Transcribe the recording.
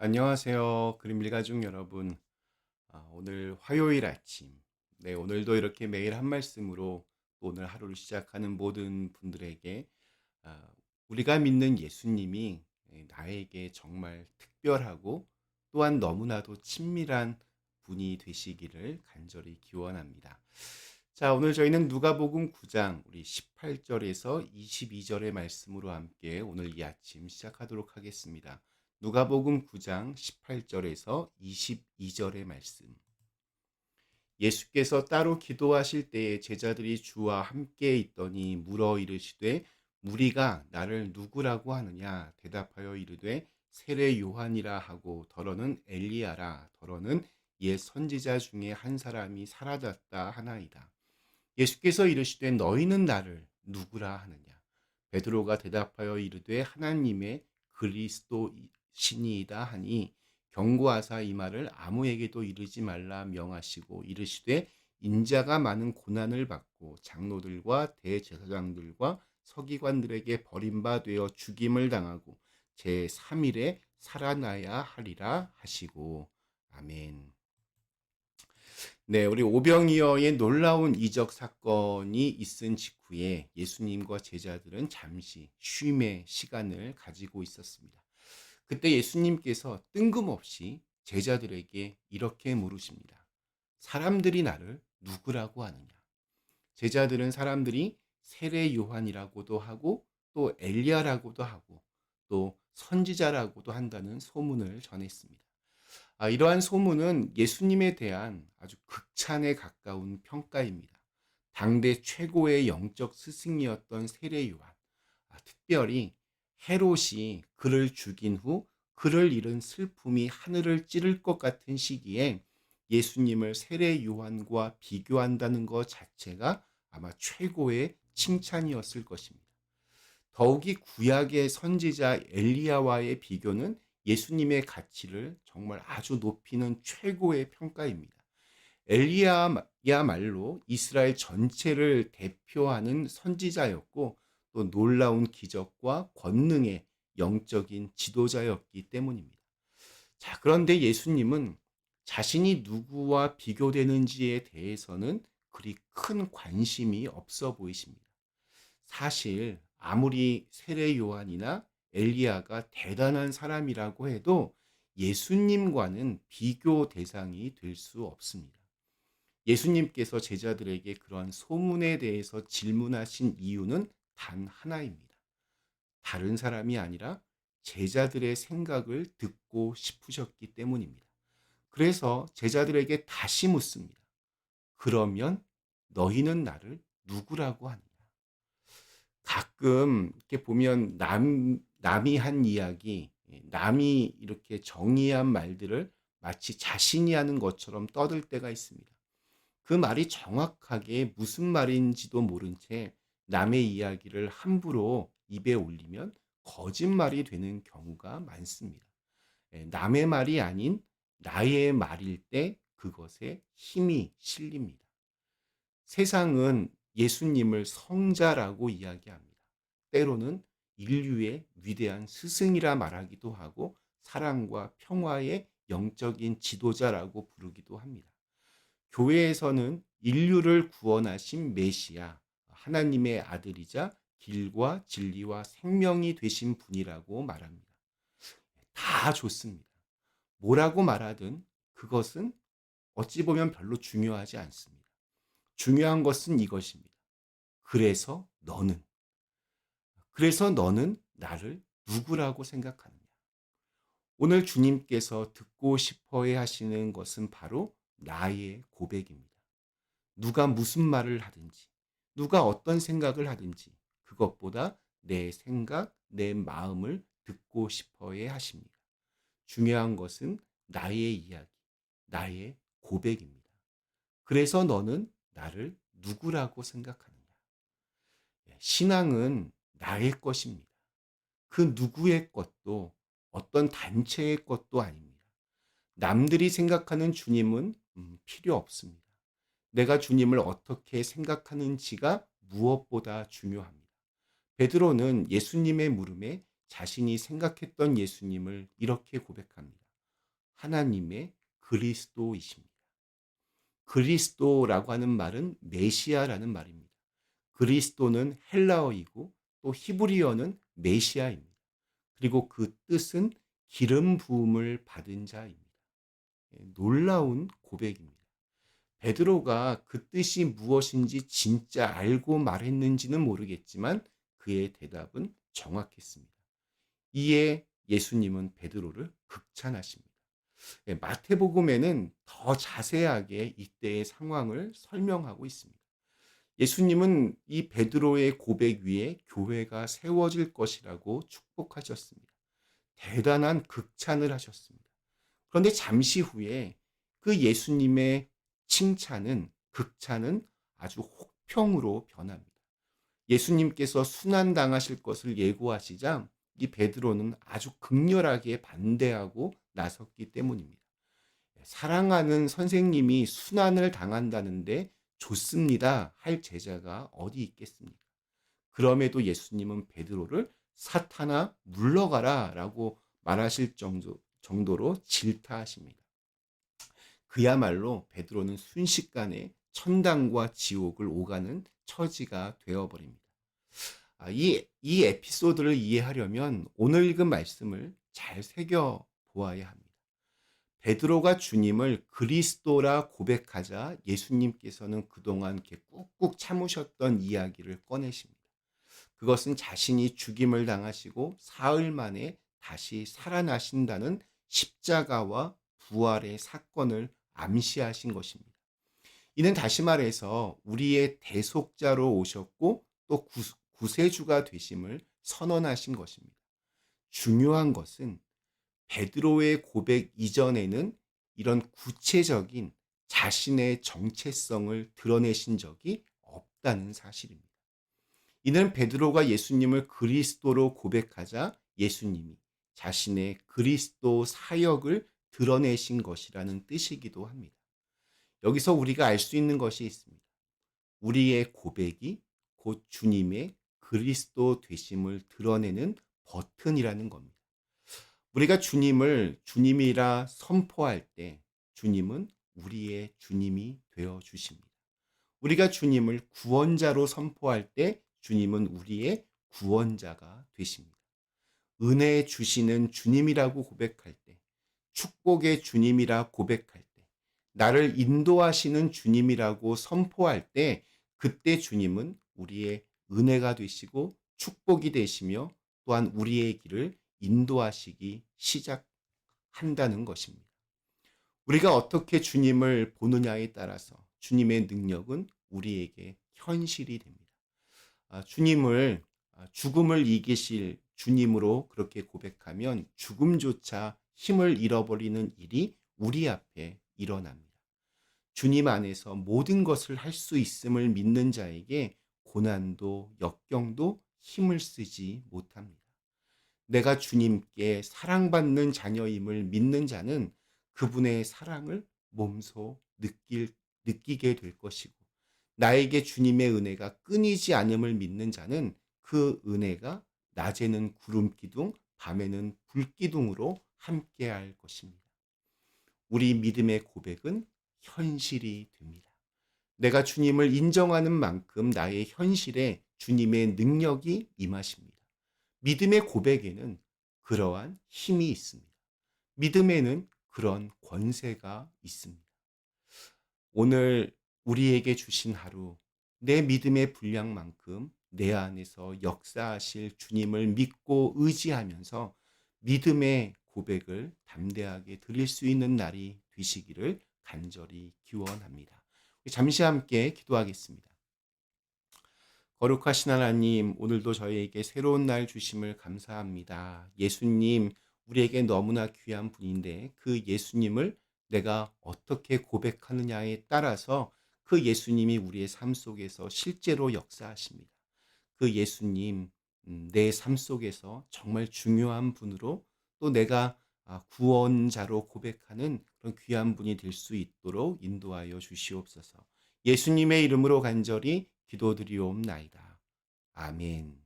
안녕하세요. 그림 일가족 여러분. 오늘 화요일 아침. 네, 오늘도 이렇게 매일 한 말씀으로 오늘 하루를 시작하는 모든 분들에게 아, 우리가 믿는 예수님이 나에게 정말 특별하고 또한 너무나도 친밀한 분이 되시기를 간절히 기원합니다. 자, 오늘 저희는 누가복음 9장 우리 18절에서 22절의 말씀으로 함께 오늘 이 아침 시작하도록 하겠습니다. 누가복음 9장 18절에서 22절의 말씀. 예수께서 따로 기도하실 때에 제자들이 주와 함께 있더니 물어 이르시되 무리가 나를 누구라고 하느냐 대답하여 이르되 세례 요한이라 하고 더러는 엘리야라 더러는 옛 선지자 중에 한 사람이 사라졌다 하나이다. 예수께서 이르시되 너희는 나를 누구라 하느냐. 베드로가 대답하여 이르되 하나님의 그리스도시니이다 하니 경고하사 이 말을 아무에게도 이르지 말라 명하시고 이르시되 인자가 많은 고난을 받고 장로들과 대제사장들과 서기관들에게 버림받아 죽임을 당하고 제3일에 살아나야 하리라 하시고 아멘. 네, 우리 오병이어의 놀라운 이적 사건이 있은 직후에 예수님과 제자들은 잠시 쉼의 시간을 가지고 있었습니다. 그때 예수님께서 뜬금없이 제자들에게 이렇게 물으십니다. 사람들이 나를 누구라고 하느냐? 제자들은 사람들이 세례 요한이라고도 하고 또 엘리야라고도 하고 또 선지자라고도 한다는 소문을 전했습니다. 이러한 소문은 예수님에 대한 아주 극찬에 가까운 평가입니다. 당대 최고의 영적 스승이었던 세례 요한, 특별히 헤롯이 그를 죽인 후 그를 잃은 슬픔이 하늘을 찌를 것 같은 시기에 예수님을 세례 요한과 비교한다는 것 자체가 아마 최고의 칭찬이었을 것입니다. 더욱이 구약의 선지자 엘리야와의 비교는 예수님의 가치를 정말 아주 높이는 최고의 평가입니다. 엘리야야말로 이스라엘 전체를 대표하는 선지자였고 또 놀라운 기적과 권능의 영적인 지도자였기 때문입니다. 자, 그런데 예수님은 자신이 누구와 비교되는지에 대해서는 그리 큰 관심이 없어 보이십니다. 사실 아무리 세례 요한이나 엘리야가 대단한 사람이라고 해도 예수님과는 비교 대상이 될 수 없습니다. 예수님께서 제자들에게 그러한 소문에 대해서 질문하신 이유는 단 하나입니다. 다른 사람이 아니라 제자들의 생각을 듣고 싶으셨기 때문입니다. 그래서 제자들에게 다시 묻습니다. 그러면 너희는 나를 누구라고 하느냐? 가끔 이렇게 보면 남이 한 이야기, 남이 이렇게 정의한 말들을 마치 자신이 하는 것처럼 떠들 때가 있습니다. 그 말이 정확하게 무슨 말인지도 모른 채 남의 이야기를 함부로 입에 올리면 거짓말이 되는 경우가 많습니다. 남의 말이 아닌 나의 말일 때 그것에 힘이 실립니다. 세상은 예수님을 성자라고 이야기합니다. 때로는 인류의 위대한 스승이라 말하기도 하고 사랑과 평화의 영적인 지도자라고 부르기도 합니다. 교회에서는 인류를 구원하신 메시아, 하나님의 아들이자 길과 진리와 생명이 되신 분이라고 말합니다. 다 좋습니다. 뭐라고 말하든 그것은 어찌 보면 별로 중요하지 않습니다. 중요한 것은 이것입니다. 그래서 너는 나를 누구라고 생각하느냐? 오늘 주님께서 듣고 싶어 해 하시는 것은 바로 나의 고백입니다. 누가 무슨 말을 하든지, 누가 어떤 생각을 하든지, 그것보다 내 생각, 내 마음을 듣고 싶어 해 하십니다. 중요한 것은 나의 이야기, 나의 고백입니다. 그래서 너는 나를 누구라고 생각하느냐? 신앙은 나의 것입니다. 그 누구의 것도 어떤 단체의 것도 아닙니다. 남들이 생각하는 주님은 필요 없습니다. 내가 주님을 어떻게 생각하는지가 무엇보다 중요합니다. 베드로는 예수님의 물음에 자신이 생각했던 예수님을 이렇게 고백합니다. 하나님의 그리스도이십니다. 그리스도라고 하는 말은 메시아라는 말입니다. 그리스도는 헬라어이고 또 히브리어는 메시아입니다. 그리고 그 뜻은 기름 부음을 받은 자입니다. 놀라운 고백입니다. 베드로가 그 뜻이 무엇인지 진짜 알고 말했는지는 모르겠지만 그의 대답은 정확했습니다. 이에 예수님은 베드로를 극찬하십니다. 마태복음에는 더 자세하게 이때의 상황을 설명하고 있습니다. 예수님은 이 베드로의 고백 위에 교회가 세워질 것이라고 축복하셨습니다. 대단한 극찬을 하셨습니다. 그런데 잠시 후에 그 예수님의 극찬은 아주 혹평으로 변합니다. 예수님께서 순환당하실 것을 예고하시자 이 베드로는 아주 극렬하게 반대하고 나섰기 때문입니다. 사랑하는 선생님이 순환을 당한다는데 좋습니다 할 제자가 어디 있겠습니까? 그럼에도 예수님은 베드로를 사탄아 물러가라 라고 말하실 정도로 질타하십니다. 그야말로 베드로는 순식간에 천당과 지옥을 오가는 처지가 되어버립니다. 이 에피소드를 이해하려면 오늘 읽은 말씀을 잘 새겨보아야 합니다. 베드로가 주님을 그리스도라 고백하자 예수님께서는 그동안 이렇게 꾹꾹 참으셨던 이야기를 꺼내십니다. 그것은 자신이 죽임을 당하시고 사흘 만에 다시 살아나신다는 십자가와 부활의 사건을 암시하신 것입니다. 이는 다시 말해서 우리의 대속자로 오셨고 또 구세주가 되심을 선언하신 것입니다. 중요한 것은 베드로의 고백 이전에는 이런 구체적인 자신의 정체성을 드러내신 적이 없다는 사실입니다. 이는 베드로가 예수님을 그리스도로 고백하자 예수님이 자신의 그리스도 사역을 드러내신 것이라는 뜻이기도 합니다. 여기서 우리가 알 수 있는 것이 있습니다. 우리의 고백이 곧 주님의 그리스도 되심을 드러내는 버튼이라는 겁니다. 우리가 주님을 주님이라 선포할 때 주님은 우리의 주님이 되어 주십니다. 우리가 주님을 구원자로 선포할 때 주님은 우리의 구원자가 되십니다. 은혜 주시는 주님이라고 고백할 때, 축복의 주님이라 고백할 때, 나를 인도하시는 주님이라고 선포할 때, 그때 주님은 우리의 은혜가 되시고 축복이 되시며 또한 우리의 길을 인도하시기 시작한다는 것입니다. 우리가 어떻게 주님을 보느냐에 따라서 주님의 능력은 우리에게 현실이 됩니다. 주님을 죽음을 이기실 주님으로 그렇게 고백하면 죽음조차 힘을 잃어버리는 일이 우리 앞에 일어납니다. 주님 안에서 모든 것을 할 수 있음을 믿는 자에게 고난도 역경도 힘을 쓰지 못합니다. 내가 주님께 사랑받는 자녀임을 믿는 자는 그분의 사랑을 몸소 느끼게 될 것이고, 나에게 주님의 은혜가 끊이지 않음을 믿는 자는 그 은혜가 낮에는 구름 기둥, 밤에는 불 기둥으로 함께할 것입니다. 우리 믿음의 고백은 현실이 됩니다. 내가 주님을 인정하는 만큼 나의 현실에 주님의 능력이 임하십니다. 믿음의 고백에는 그러한 힘이 있습니다. 믿음에는 그런 권세가 있습니다. 오늘 우리에게 주신 하루, 내 믿음의 분량만큼 내 안에서 역사하실 주님을 믿고 의지하면서 믿음의 고백을 담대하게 드릴 수 있는 날이 되시기를 간절히 기원합니다. 잠시 함께 기도하겠습니다. 거룩하신 하나님, 오늘도 저희에게 새로운 날 주심을 감사합니다. 예수님, 우리에게 너무나 귀한 분인데 그 예수님을 내가 어떻게 고백하느냐에 따라서 그 예수님이 우리의 삶 속에서 실제로 역사하십니다. 그 예수님, 내 삶 속에서 정말 중요한 분으로 또 내가 구원자로 고백하는 그런 귀한 분이 될 수 있도록 인도하여 주시옵소서. 예수님의 이름으로 간절히 기도드리옵나이다. 아멘.